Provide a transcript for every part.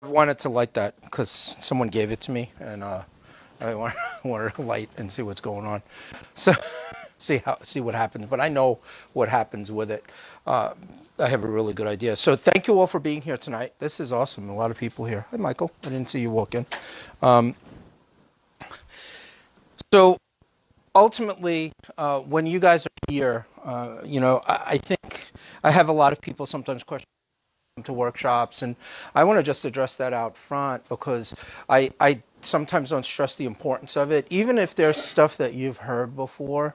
I wanted to light that because someone gave it to me, and I wanted to light and see what's going on. So see what happens. But I know what happens with it. Uh, I have a really good idea. So thank you all for being here tonight. This is awesome. A lot of people here. Hi, Michael. I didn't see you walk in. Um, so ultimately, when you guys are here, I think I have a lot of people sometimes question to workshops, and I want to just address that out front because I sometimes don't stress the importance of it. Even if there's stuff that you've heard before,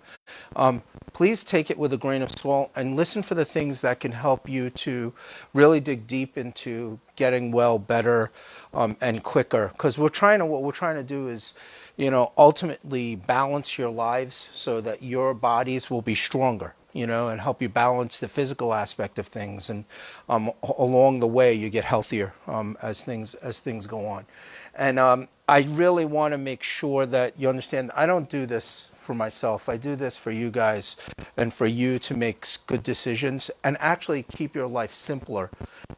please take it with a grain of salt and listen for the things that can help you to really dig deep into getting well better and quicker. Because what we're trying to do is, ultimately balance your lives so that your bodies will be stronger, and help you balance the physical aspect of things. And along the way, you get healthier as things go on. And I really want to make sure that you understand I don't do this for myself. I do this for you guys and for you to make good decisions and actually keep your life simpler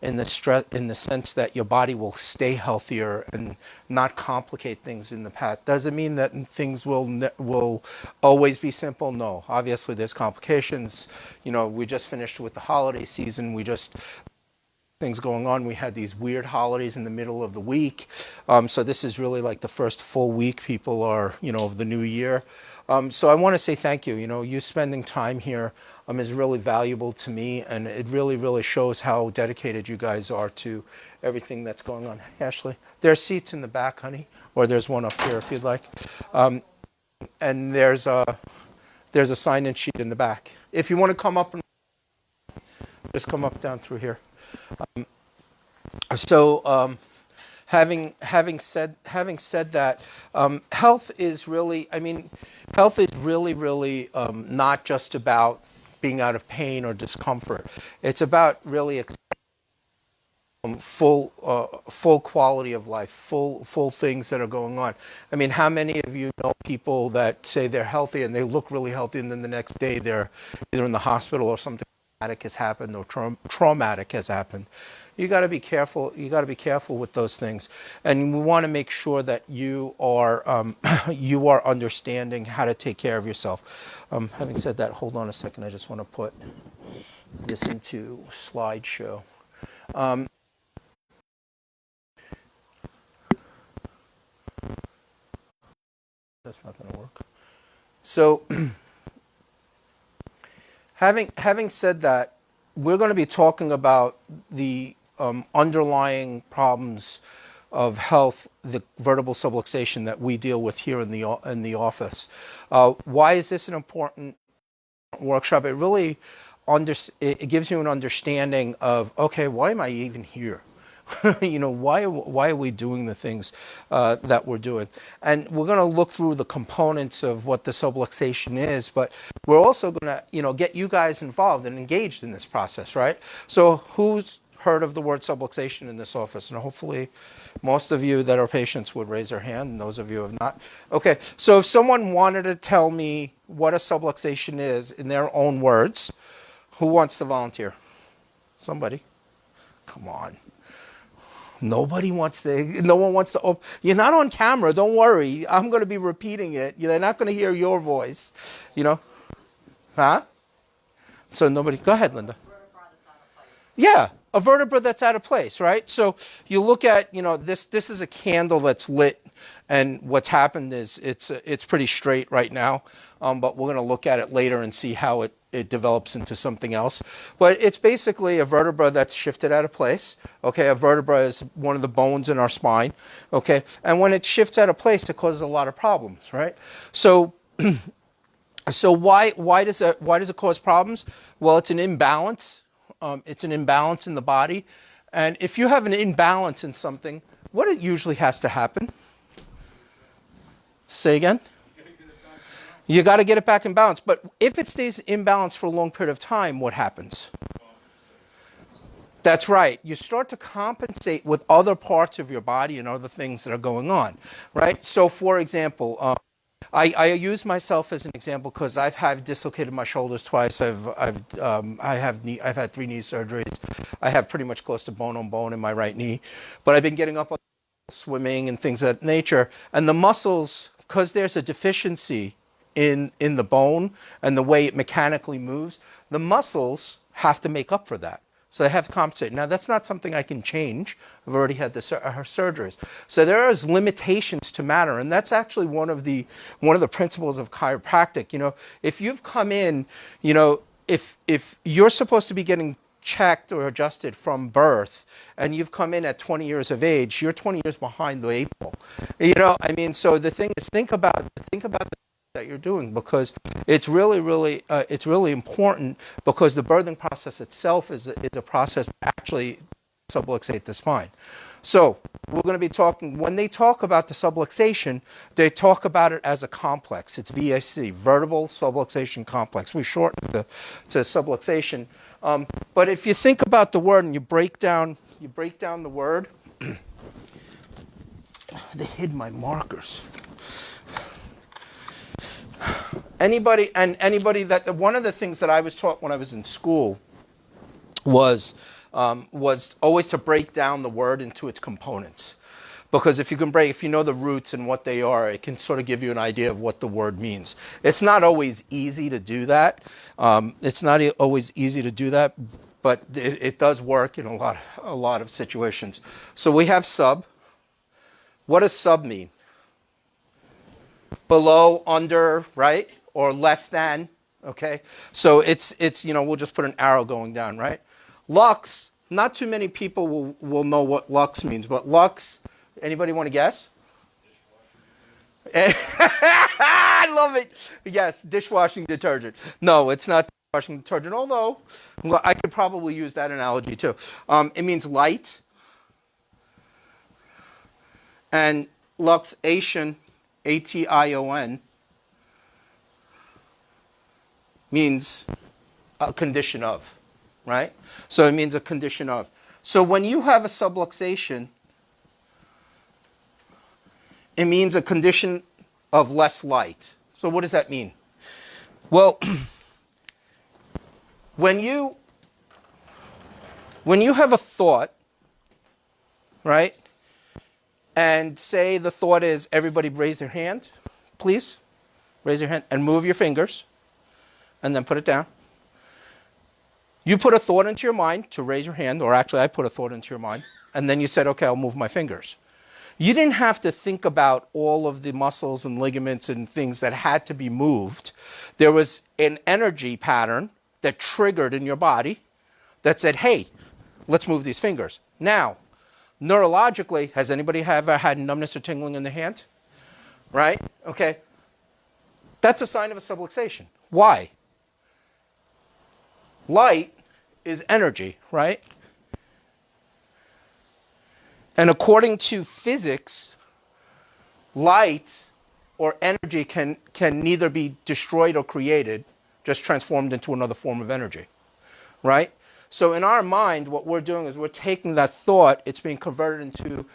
in the sense that your body will stay healthier and not complicate things in the past. Does it mean that things will always be simple? No. Obviously, there's complications. We just finished with the holiday season. Things going on. We had these weird holidays in the middle of the week. So this is really like the first full week people are, of the new year. So I want to say thank you. You spending time here is really valuable to me, and it really, really shows how dedicated you guys are to everything that's going on. Hey, Ashley, there are seats in the back, honey, or there's one up here if you'd like. And there's a sign-in sheet in the back. If you want to come up, just come up down through here. So having said that, health is really, really not just about being out of pain or discomfort. It's about really full quality of life, full things that are going on. How many of you know people that say they're healthy and they look really healthy, and then the next day they're either in the hospital or something traumatic has happened or traumatic has happened? You got to be careful. You got to be careful with those things, and we want to make sure that you are you are understanding how to take care of yourself. Having said that, hold on a second. I just want to put this into slideshow. That's not going to work. So, having said that, we're going to be talking about the underlying problems of health, the vertebral subluxation that we deal with here in the office. Why is this an important workshop? It really it gives you an understanding of, okay, why am I even here? Why are we doing the things that we're doing? And we're going to look through the components of what the subluxation is, but we're also going to, get you guys involved and engaged in this process, right? So who's heard of the word subluxation in this office? And hopefully most of you that are patients would raise their hand, and those of you who have not. Okay, so if someone wanted to tell me what a subluxation is in their own words, who wants to volunteer? Somebody. Come on. No one wants to. You're not on camera. Don't worry. I'm going to be repeating it. They're not going to hear your voice. Huh? So nobody. Go ahead, Linda. Yeah, a vertebra that's out of place, right? So you look at, this is a candle that's lit, and what's happened is it's pretty straight right now, but we're going to look at it later and see how it develops into something else. But it's basically a vertebra that's shifted out of place. Okay, a vertebra is one of the bones in our spine. Okay, and when it shifts out of place, it causes a lot of problems, right? So, why does it cause problems? Well, it's an imbalance. It's an imbalance in the body, and if you have an imbalance in something, what it usually has to happen? Say again? You got to get it back in balance. But if it stays imbalanced for a long period of time, what happens? That's right. You start to compensate with other parts of your body and other things that are going on, right? So, for example, I use myself as an example because I've had dislocated my shoulders twice. I've had 3 knee surgeries. I have pretty much close to bone on bone in my right knee, but I've been getting up on swimming and things of that nature. And the muscles, because there's a deficiency in the bone and the way it mechanically moves, the muscles have to make up for that. So they have to compensate. Now, that's not something I can change. I've already had her surgeries. So there is limitations to matter, and that's actually one of the principles of chiropractic. You know, if you've come in, you know, if you're supposed to be getting checked or adjusted from birth, and you've come in at 20 years of age, you're 20 years behind the 8 ball. You know, I mean, so the thing is, think about the that you're doing, because it's really important, because the birthing process itself is a process to actually subluxate the spine. So we're going to be talking, when they talk about the subluxation, they talk about it as a complex. It's VSC, vertebral subluxation complex. We shorten it to subluxation. But if you think about the word and you break down the word, they hid my markers. Anybody that one of the things that I was taught when I was in school was always to break down the word into its components, because if you know the roots and what they are, it can sort of give you an idea of what the word means. It's not always easy to do that. But it does work in a lot of situations. So we have sub. What does sub mean? Below, under, right? Or less than, okay? So it's you know, we'll just put an arrow going down, right? Lux, not too many people will know what lux means, but lux, anybody want to guess? I love it. Yes, dishwashing detergent. No, it's not dishwashing detergent, although well, I could probably use that analogy too. It means light. And luxation, A-T-I-O-N, means a condition of, right? So it means a condition of. So when you have a subluxation, it means a condition of less light. So what does that mean? Well, when you have a thought, right? And say the thought is, everybody raise their hand, please. Raise your hand and move your fingers and then put it down. You put a thought into your mind to raise your hand, or actually I put a thought into your mind, and then you said, okay, I'll move my fingers. You didn't have to think about all of the muscles and ligaments and things that had to be moved. There was an energy pattern that triggered in your body that said, hey, let's move these fingers. Now, neurologically, has anybody ever had numbness or tingling in the hand? Right? Okay. That's a sign of a subluxation. Why? Light is energy, right? And according to physics, light or energy can neither be destroyed or created, just transformed into another form of energy, right? So in our mind, what we're doing is we're taking that thought, it's being converted into,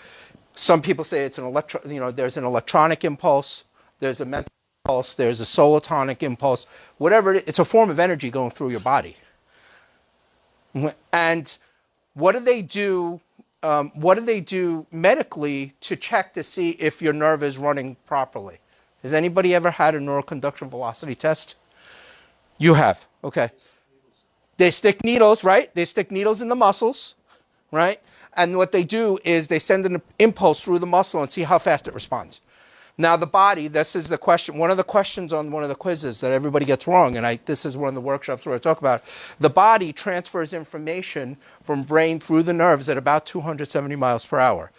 some people say it's there's an electronic impulse, there's a mental impulse, there's a solitonic impulse, whatever it's a form of energy going through your body. And what do they do? What do they do medically to check to see if your nerve is running properly? Has anybody ever had a neuroconduction velocity test? You have, okay. They stick needles, right? They stick needles in the muscles, right? And what they do is they send an impulse through the muscle and see how fast it responds. Now the body, this is the question, one of the questions on one of the quizzes that everybody gets wrong, and this is one of the workshops where I talk about it. The body transfers information from brain through the nerves at about 270 miles per hour.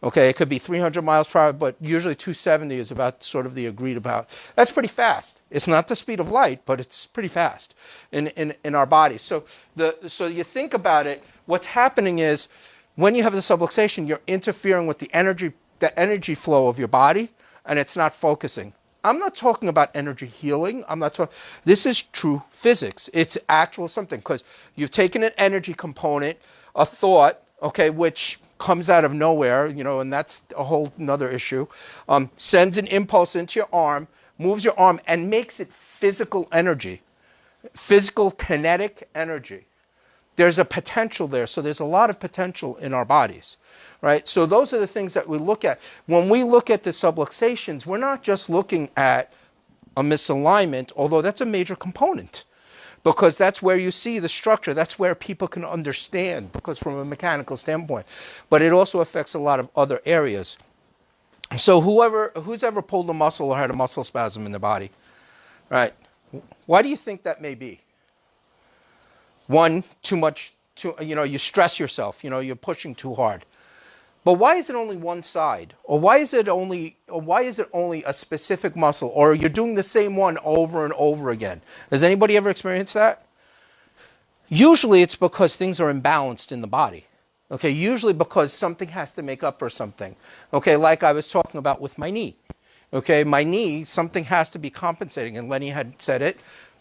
Okay, it could be 300 miles per hour, but usually 270 is about sort of the agreed about. That's pretty fast. It's not the speed of light, but it's pretty fast in our bodies. So you think about it, what's happening is when you have the subluxation, you're interfering with the energy flow of your body, and it's not focusing. I'm not talking about energy healing. This is true physics. It's actual something, because you've taken an energy component, a thought, okay, which comes out of nowhere, and that's a whole nother issue, sends an impulse into your arm, moves your arm and makes it physical energy, physical kinetic energy. There's a potential there. So there's a lot of potential in our bodies, right? So those are the things that we look at. When we look at the subluxations, we're not just looking at a misalignment, although that's a major component, because that's where you see the structure. That's where people can understand, because from a mechanical standpoint. But it also affects a lot of other areas. So who's ever pulled a muscle or had a muscle spasm in the body, right? Why do you think that may be? One, you stress yourself, you're pushing too hard. But why is it only one side? Or why is it only a specific muscle? Or you're doing the same one over and over again? Has anybody ever experienced that? Usually it's because things are imbalanced in the body. Okay, usually because something has to make up for something. Okay, like I was talking about with my knee. Okay, my knee, something has to be compensating, and Lenny had said it.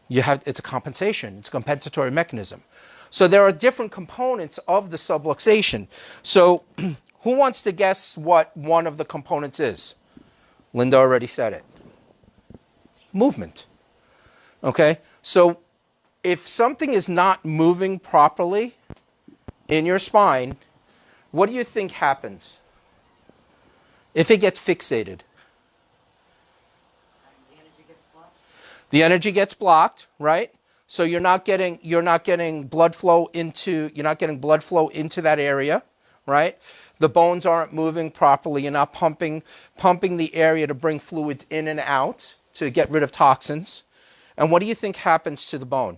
It's a compensation. It's a compensatory mechanism. So there are different components of the subluxation. So who wants to guess what one of the components is? Linda already said it. Movement. Okay? So if something is not moving properly in your spine, what do you think happens? If it gets fixated? The energy gets blocked, right? So you're not getting blood flow into that area, right? The bones aren't moving properly. You're not pumping the area to bring fluids in and out to get rid of toxins. And what do you think happens to the bone?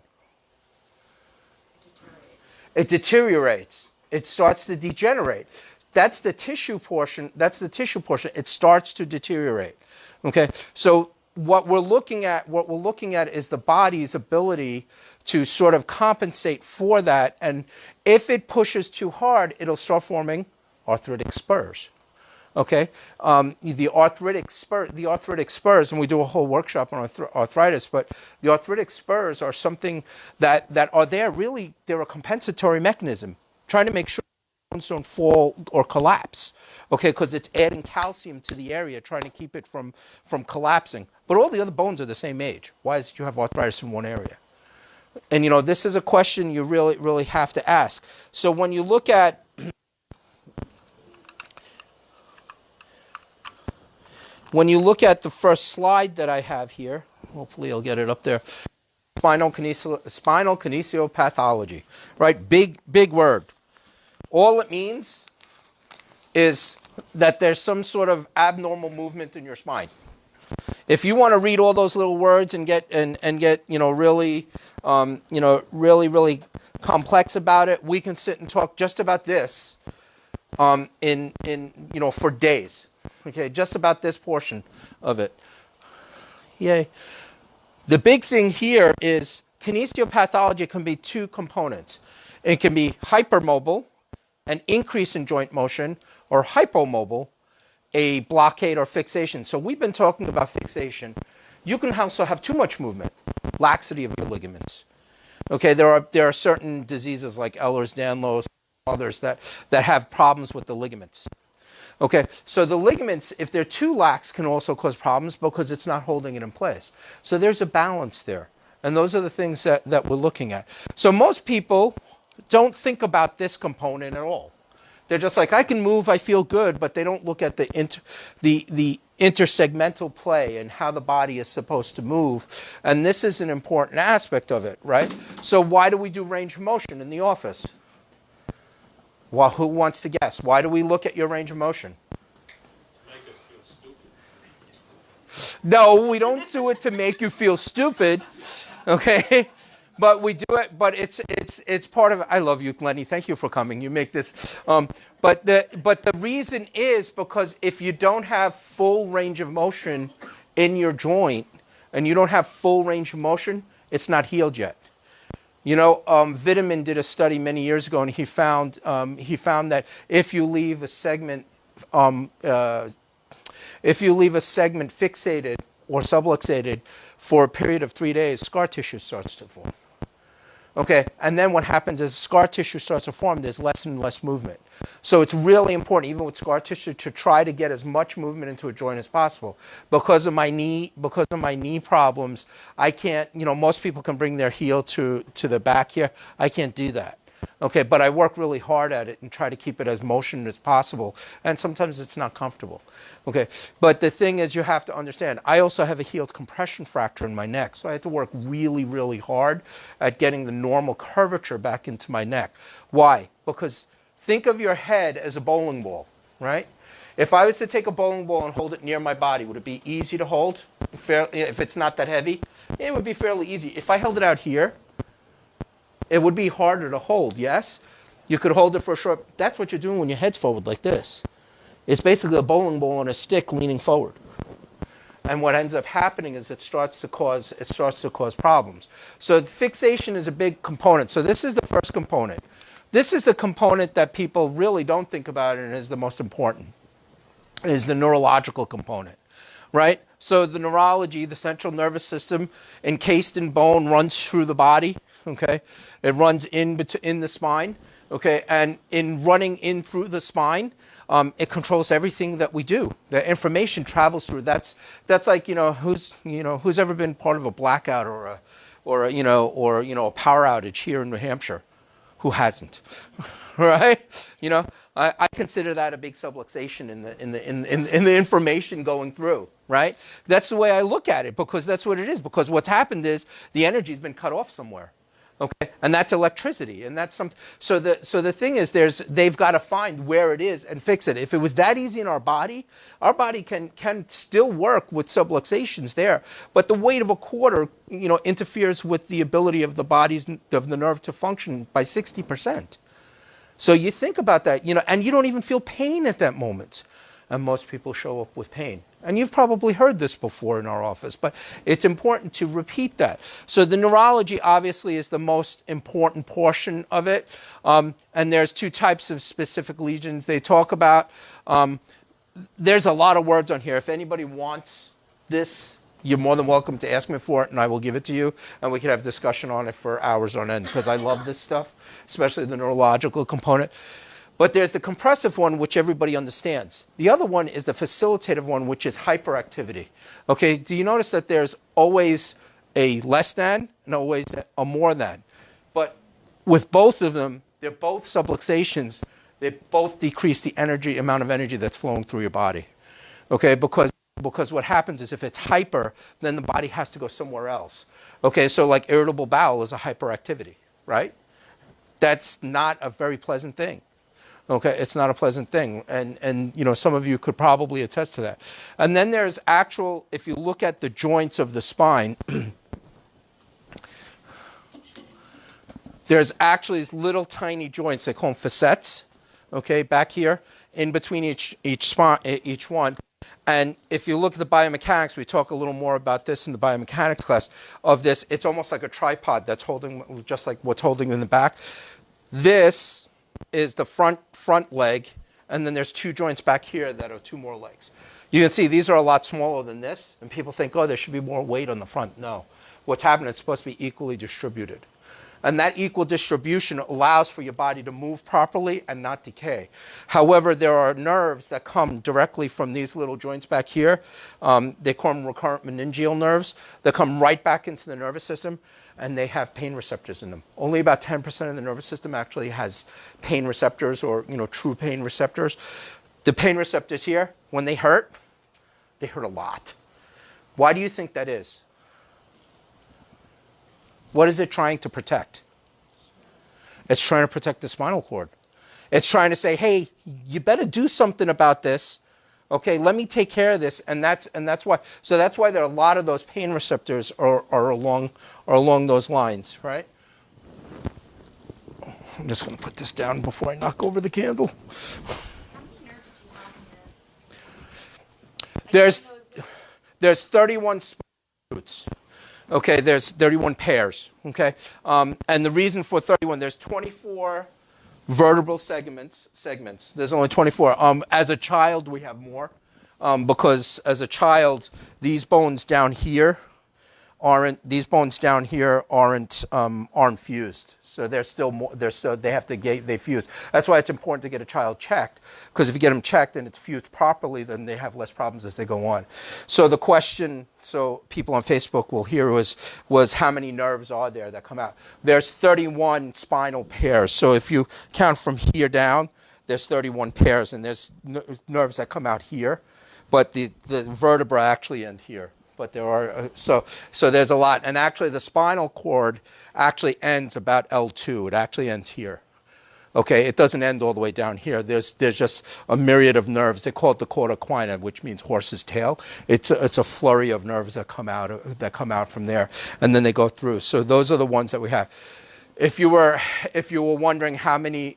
It deteriorates. It starts to degenerate. That's the tissue portion. It starts to deteriorate. Okay? So what we're looking at is the body's ability to sort of compensate for that, and if it pushes too hard, it'll start forming arthritic spurs. Okay, the arthritic spurs, and we do a whole workshop on arthritis. But the arthritic spurs are something that are there. Really, they're a compensatory mechanism, trying to make sure bones don't fall or collapse. Okay, because it's adding calcium to the area, trying to keep it from collapsing. But all the other bones are the same age. Why is it you have arthritis in one area? And this is a question you really, really have to ask. So when you look at the first slide that I have here, hopefully I'll get it up there. Spinal kinesiopathology, right? Big word. All it means is that there's some sort of abnormal movement in your spine. If you want to read all those little words and get really really complex about it, we can sit and talk just about this for days. Okay, just about this portion of it. Yay. The big thing here is kinesiopathology can be two components. It can be hypermobile, an increase in joint motion, or hypomobile, a blockade or fixation. So we've been talking about fixation. You can also have too much movement, laxity of your ligaments. Okay, there are certain diseases like Ehlers-Danlos, others that have problems with the ligaments. Okay, so the ligaments, if they're too lax, can also cause problems because it's not holding it in place. So there's a balance there. And those are the things that we're looking at. So most people don't think about this component at all. They're just like, I can move, I feel good, but they don't look at the intersegmental play and how the body is supposed to move. And this is an important aspect of it, right? So why do we do range of motion in the office? Well, who wants to guess? Why do we look at your range of motion? Make us feel stupid. No, we don't do it to make you feel stupid, okay? But we do it. But it's part of. I love you, Lenny. Thank you for coming. You make this. But the reason is because if you don't have full range of motion in your joint, and you don't have full range of motion, it's not healed yet. Vitamin did a study many years ago, and he found that if you leave a segment fixated or subluxated for a period of 3 days, scar tissue starts to form. Okay, and then what happens is scar tissue starts to form, there's less and less movement. So it's really important, even with scar tissue, to try to get as much movement into a joint as possible. Because of my knee problems, I can't, most people can bring their heel to the back here. I can't do that. Okay, but I work really hard at it and try to keep it as motion as possible. And sometimes it's not comfortable. Okay, but the thing is, you have to understand, I also have a healed compression fracture in my neck. So I had to work really, really hard at getting the normal curvature back into my neck. Why? Because think of your head as a bowling ball, right? If I was to take a bowling ball and hold it near my body, would it be easy to hold? If it's not that heavy, it would be fairly easy. If I held it out here, it would be harder to hold, yes? You could hold it for a short... That's what you're doing when your head's forward like this. It's basically a bowling ball on a stick leaning forward. And what ends up happening is it starts to cause problems. So fixation is a big component. So this is the first component. This is the component that people really don't think about and is the most important. It is the neurological component, right? So the neurology, the central nervous system, encased in bone, runs through the body. Okay, it runs in the spine. Okay, and in running in through the spine, it controls everything that we do. The information travels through. That's like who's ever been part of a blackout or a power outage here in New Hampshire? Who hasn't? Right? I consider that a big subluxation in the information going through. Right? That's the way I look at it, because that's what it is. Because what's happened is the energy's been cut off somewhere. Okay, and that's electricity, and that's something. So the thing is, they've got to find where it is and fix it. If it was that easy in our body can still work with subluxations there. But the weight of a quarter, interferes with the ability of the nerve to function by 60%. So you think about that, and you don't even feel pain at that moment. And most people show up with pain. And you've probably heard this before in our office, but it's important to repeat that. So the neurology obviously is the most important portion of it. And there's two types of specific lesions they talk about. There's a lot of words on here. If anybody wants this, you're more than welcome to ask me for it, and I will give it to you. And we can have discussion on it for hours on end, because I love this stuff, especially the neurological component. But there's the compressive one, which everybody understands. The other one is the facilitative one, which is hyperactivity. Okay, do you notice that there's always a less than and always a more than? But with both of them, they're both subluxations. They both decrease the amount of energy that's flowing through your body. Okay, because what happens is if it's hyper, then the body has to go somewhere else. Okay, so like irritable bowel is a hyperactivity, right? That's not a very pleasant thing. Okay, it's not a pleasant thing, and some of you could probably attest to that. And then there's if you look at the joints of the spine, there's actually these little tiny joints. They call them facets. Okay, back here in between each one. And if you look at the biomechanics, we talk a little more about this in the biomechanics class of this. It's almost like a tripod that's holding, just like what's holding in the back. This is the front leg, and then there's two joints back here that are two more legs. You can see these are a lot smaller than this, and people think, oh, there should be more weight on the front. No. What's happening, it's supposed to be equally distributed. And that equal distribution allows for your body to move properly and not decay. However, there are nerves that come directly from these little joints back here. They call them recurrent meningeal nerves. They come right back into the nervous system, and they have pain receptors in them. Only about 10% of the nervous system actually has pain receptors, or true pain receptors. The pain receptors here, when they hurt a lot. Why do you think that is? What is it trying to protect? It's trying to protect the spinal cord. It's trying to say, hey, you better do something about this. Okay, let me take care of this, and that's why. So that's why there are a lot of those pain receptors are along those lines, right? I'm just going to put this down before I knock over the candle. How many nerves do you have in the... There's 31 spinal roots. Okay, there's 31 pairs. Okay, and the reason for 31, there's 24 vertebral segments. There's only 24. As a child, we have more, because as a child, these bones down here these bones down here aren't fused, so they're still more, they have to get, they fuse. That's why it's important to get a child checked, because if you get them checked and it's fused properly, then they have less problems as they go on. So the question, so people on Facebook will hear, was how many nerves are there that come out? There's 31 spinal pairs. So if you count from here down, there's 31 pairs, and there's nerves that come out here, but the vertebra actually end here. But there are, so there's a lot. And actually the spinal cord actually ends about L2. It actually ends here. Okay, it doesn't end all the way down here. There's just a myriad of nerves. They call it the cauda equina, which means horse's tail. It's a flurry of nerves that come out from there, and then they go through. So those are the ones that we have. If you were wondering how many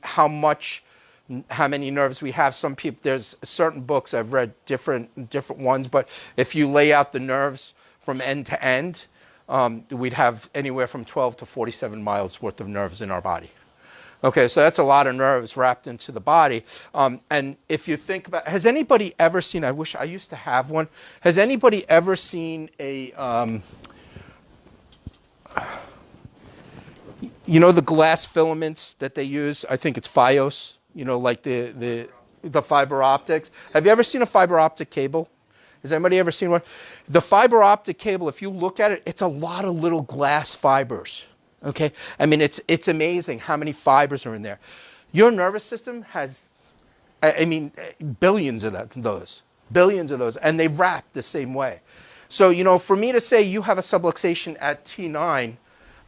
nerves we have, some people, there's certain books I've read different ones, but if you lay out the nerves from end to end, we'd have anywhere from 12 to 47 miles worth of nerves in our body. Okay, so that's a lot of nerves wrapped into the body. And if you think about, has anybody ever seen, I wish I used to have one, has anybody ever seen a, you know the glass filaments that they use? I think it's Fios. You know, like the fiber optics. Have you ever seen a fiber optic cable? Has anybody ever seen one? The fiber optic cable, if you look at it, it's a lot of little glass fibers. Okay? I mean, it's amazing how many fibers are in there. Your nervous system has, I mean, billions of those. Billions of those. And they wrap the same way. So, you know, for me to say you have a subluxation at T9,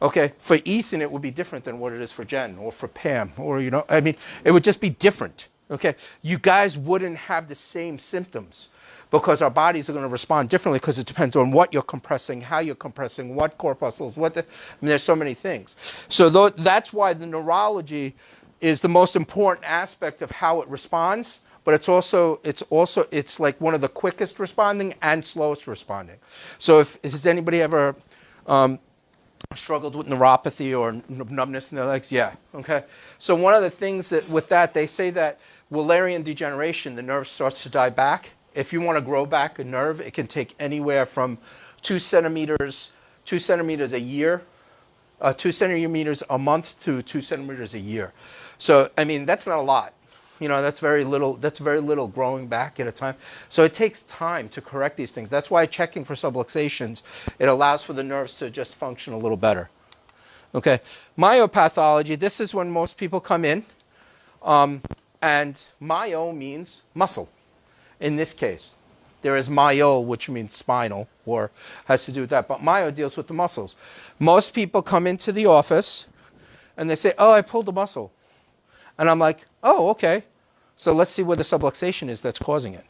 okay, for Ethan, it would be different than what it is for Jen or for Pam, or, you know, I mean, it would just be different, okay? You guys wouldn't have the same symptoms because our bodies are going to respond differently because it depends on what you're compressing, how you're compressing, what corpuscles, I mean, there's so many things. So that's why the neurology is the most important aspect of how it responds, but it's like one of the quickest responding and slowest responding. So has anybody ever struggled with neuropathy or numbness in their legs? Yeah, okay. So one of the things that with that, they say that Wallerian degeneration, the nerve starts to die back. If you want to grow back a nerve, it can take anywhere from 2 centimeters a year, 2 centimeters a month to 2 centimeters a year. So, I mean, that's not a lot. You know, that's very little growing back at a time. So it takes time to correct these things. That's why checking for subluxations, it allows for the nerves to just function a little better. Okay, myopathology, this is when most people come in. And myo means muscle in this case. There is myo, which means spinal, or has to do with that. But myo deals with the muscles. Most people come into the office and they say, oh, I pulled a muscle. And I'm like, oh, okay. So let's see where the subluxation is that's causing it.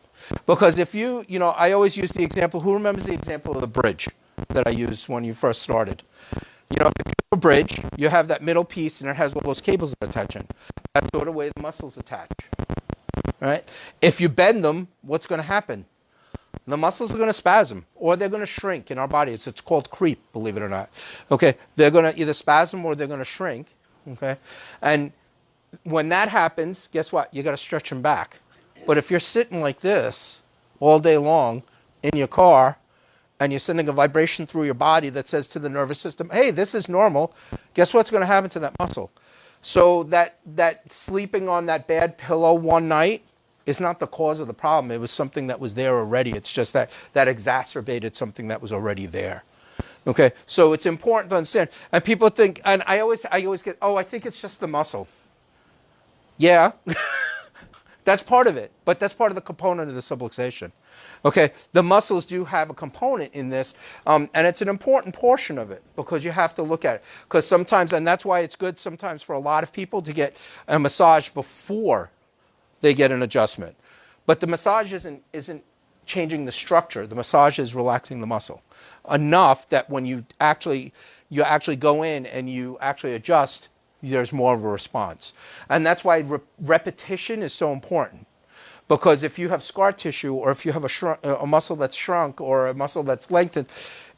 Because if you know, I always use the example, who remembers the example of the bridge that I used when you first started? You know, if you have a bridge, you have that middle piece and it has all those cables that attach in. That's sort of the way the muscles attach. Right? If you bend them, what's going to happen? The muscles are going to spasm, or they're going to shrink in our bodies. It's called creep, believe it or not. Okay, they're going to either spasm or they're going to shrink. Okay, and when that happens, guess what? You got to stretch them back. But if you're sitting like this all day long in your car, and you're sending a vibration through your body that says to the nervous system, hey, this is normal, guess what's going to happen to that muscle? So that sleeping on that bad pillow one night is not the cause of the problem. It was something that was there already. It's just that exacerbated something that was already there. Okay, so it's important to understand. And people think, and I always get, oh, I think it's just the muscle. Yeah, that's part of it, but that's part of the component of the subluxation. Okay, the muscles do have a component in this, and it's an important portion of it because you have to look at it. Because sometimes, and that's why it's good sometimes for a lot of people to get a massage before they get an adjustment. But the massage isn't changing the structure. The massage is relaxing the muscle enough that when you actually go in and you actually adjust, there's more of a response. And that's why repetition is so important. Because if you have scar tissue or if you have a muscle that's shrunk or a muscle that's lengthened,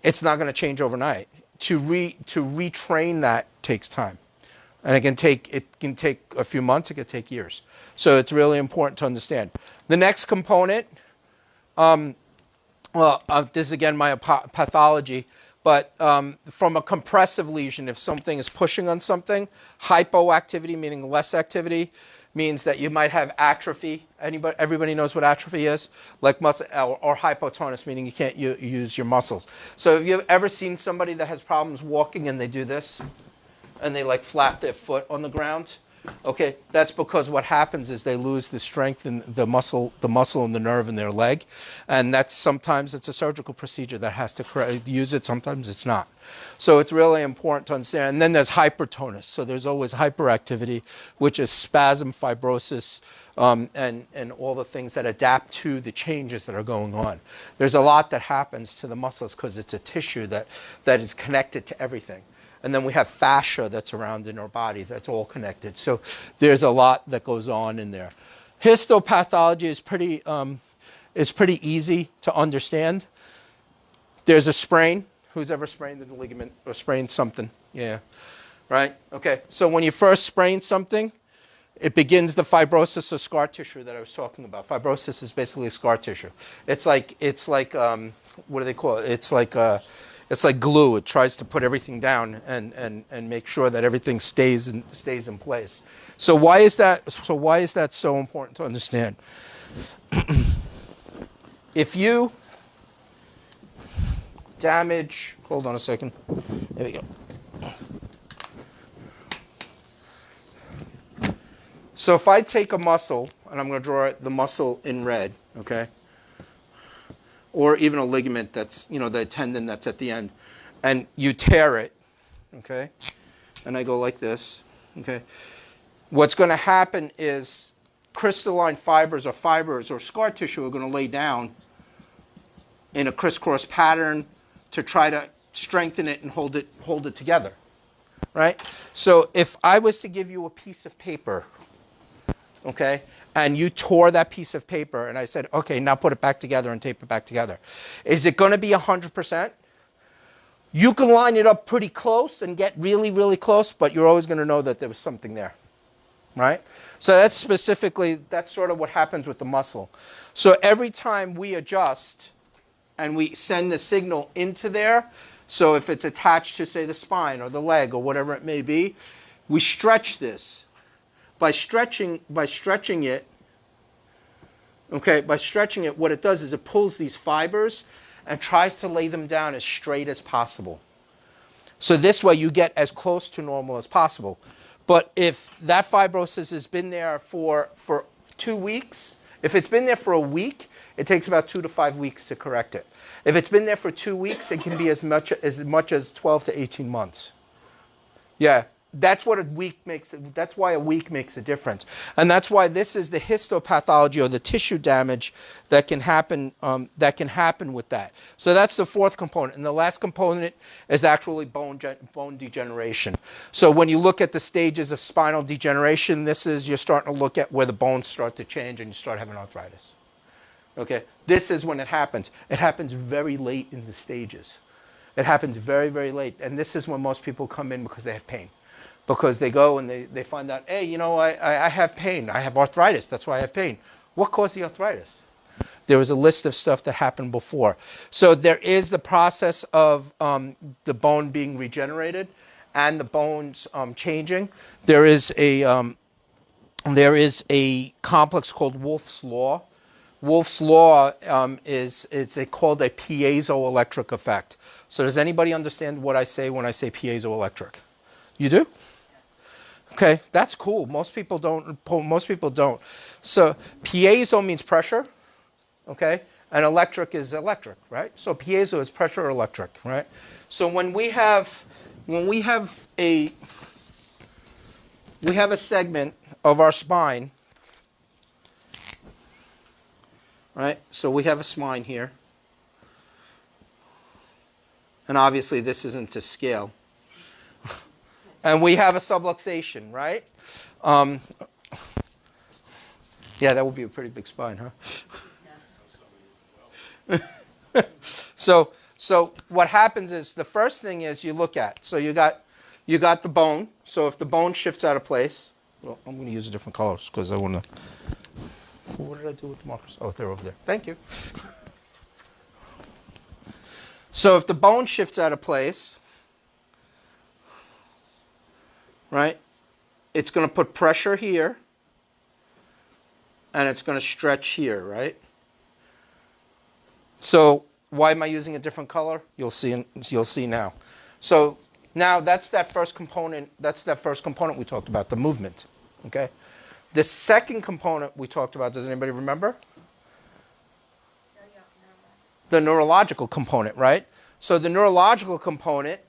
it's not going to change overnight. To retrain that takes time. And it can take a few months, it can take years. So it's really important to understand. The next component, this is again my pathology, But from a compressive lesion, if something is pushing on something, hypoactivity, meaning less activity, means that you might have atrophy. Everybody knows what atrophy is? Like muscle, or hypotonus, meaning you can't use your muscles. So have you ever seen somebody that has problems walking and they do this? And they like flap their foot on the ground? Okay, that's because what happens is they lose the strength in the muscle and the nerve in their leg, and that's sometimes it's a surgical procedure that has to use it. Sometimes it's not. So it's really important to understand. And then there's hypertonus. So there's always hyperactivity, which is spasm, fibrosis, and all the things that adapt to the changes that are going on. There's a lot that happens to the muscles because it's a tissue that is connected to everything. And then we have fascia that's around in our body that's all connected. So there's a lot that goes on in there. Histopathology is pretty easy to understand. There's a sprain. Who's ever sprained the ligament or sprained something? Yeah. Right? Okay. So when you first sprain something, it begins the fibrosis of scar tissue that I was talking about. Fibrosis is basically scar tissue. It's like what do they call it? It's like glue. It tries to put everything down and make sure that everything stays in place. So why is that so important to understand? If you damage, hold on a second. There we go. So if I take a muscle, and I'm going to draw the muscle in red, okay? Or even a ligament that's, the tendon that's at the end, and you tear it, okay? And I go like this, okay? What's going to happen is crystalline fibers or scar tissue are going to lay down in a crisscross pattern to try to strengthen it and hold it together, right? So if I was to give you a piece of paper, okay, and you tore that piece of paper, and I said, okay, now put it back together and tape it back together. Is it going to be 100%? You can line it up pretty close and get really, really close, but you're always going to know that there was something there, right? So that's sort of what happens with the muscle. So every time we adjust and we send the signal into there, so if it's attached to, say, the spine or the leg or whatever it may be, we stretch this. By stretching it, what it does is it pulls these fibers and tries to lay them down as straight as possible. So this way you get as close to normal as possible. But if that fibrosis has been there for 2 weeks, if it's been there for a week, it takes about 2 to 5 weeks to correct it. If it's been there for 2 weeks, it can be as much as 12 to 18 months. Yeah. That's what that's why a week makes a difference. And that's why this is the histopathology or the tissue damage that can happen with that. So that's the fourth component. And the last component is actually bone degeneration. So when you look at the stages of spinal degeneration, you're starting to look at where the bones start to change and you start having arthritis. Okay? This is when it happens. It happens very late in the stages. It happens very, very late. And this is when most people come in because they have pain. Because they go and they find out, hey, I have pain. I have arthritis. That's why I have pain. What caused the arthritis? There was a list of stuff that happened before. So there is the process of the bone being regenerated and the bones changing. There is a complex called Wolff's Law. Wolff's Law is called a piezoelectric effect. So does anybody understand what I say when I say piezoelectric? You do? Okay, that's cool. Most people don't. So piezo means pressure, okay, and electric is electric, right? So piezo is pressure or electric, right? So when we have a segment of our spine, right? So we have a spine here, and obviously this isn't to scale. And we have a subluxation, right? Yeah, that would be a pretty big spine, huh? So what happens is the first thing is you look at. So you got the bone. So if the bone shifts out of place, well, I'm going to use a different colors because I want to. What did I do with the markers? Oh, they're over there. Thank you. So if the bone shifts out of place, right, it's going to put pressure here, and it's going to stretch here, right? So why am I using a different color? You'll see now. So now that's that first component. That's that first component we talked about, the movement. Okay. The second component we talked about. Does anybody remember? The neurological component, right? So the neurological component.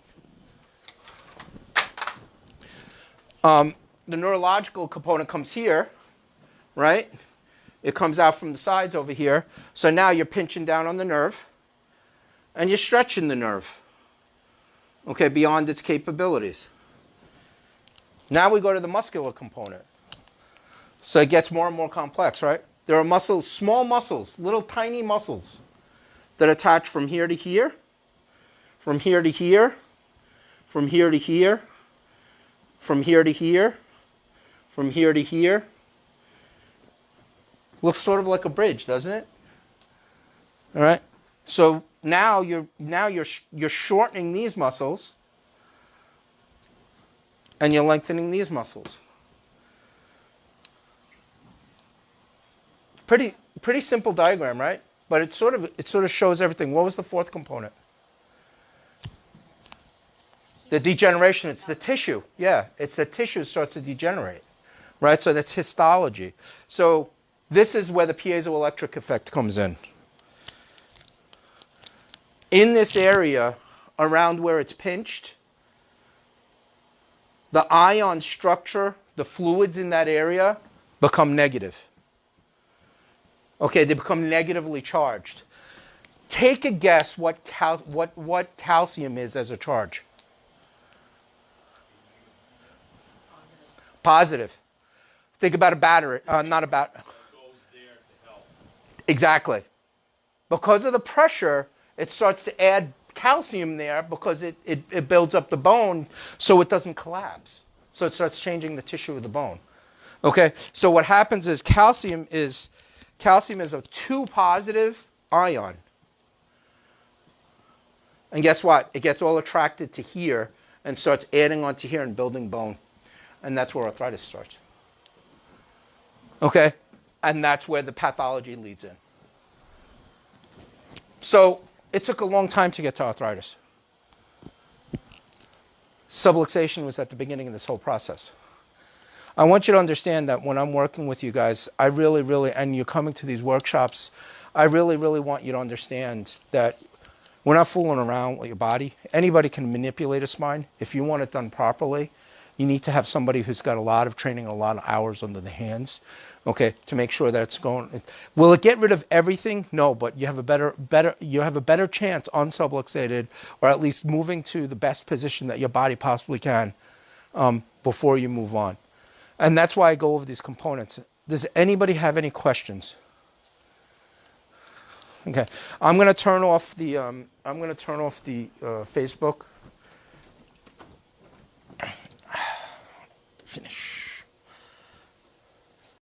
The neurological component comes here, right? It comes out from the sides over here. So now you're pinching down on the nerve, and you're stretching the nerve, okay, beyond its capabilities. Now we go to the muscular component. So it gets more and more complex, right? There are muscles, small muscles, little tiny muscles that attach from here to here, from here to here, from here to here, from here to here, from here to here. Looks sort of like a bridge, doesn't it? All right. So now you're shortening these muscles, and you're lengthening these muscles. Pretty simple diagram, right? But it sort of shows everything. What was the fourth component? The degeneration. It's the tissue. Yeah, it's the tissue starts to degenerate, right? So that's histology. So this is where the piezoelectric effect comes in. In this area, around where it's pinched, the ion structure, the fluids in that area, become negative. Okay, they become negatively charged. Take a guess what calcium is as a charge. Positive. Think about a battery, not a battery. Goes there to help. Exactly. Because of the pressure, it starts to add calcium there because it builds up the bone so it doesn't collapse. So it starts changing the tissue of the bone. Okay, so what happens is calcium is a 2 positive ion. And guess what? It gets all attracted to here and starts adding onto here and building bone. And that's where arthritis starts. Okay? And that's where the pathology leads in. So it took a long time to get to arthritis. Subluxation was at the beginning of this whole process. I want you to understand that when I'm working with you guys, I really, and you're coming to these workshops, I really want you to understand that we're not fooling around with your body. Anybody can manipulate a spine. If you want it done properly, you need to have somebody who's got a lot of training, a lot of hours under the hands, okay, to make sure that it's going. Will it get rid of everything? No, but you have a better chance on subluxated, or at least moving to the best position that your body possibly can before you move on. And that's why I go over these components. Does anybody have any questions? Okay, I'm going to turn off the Facebook. Finish.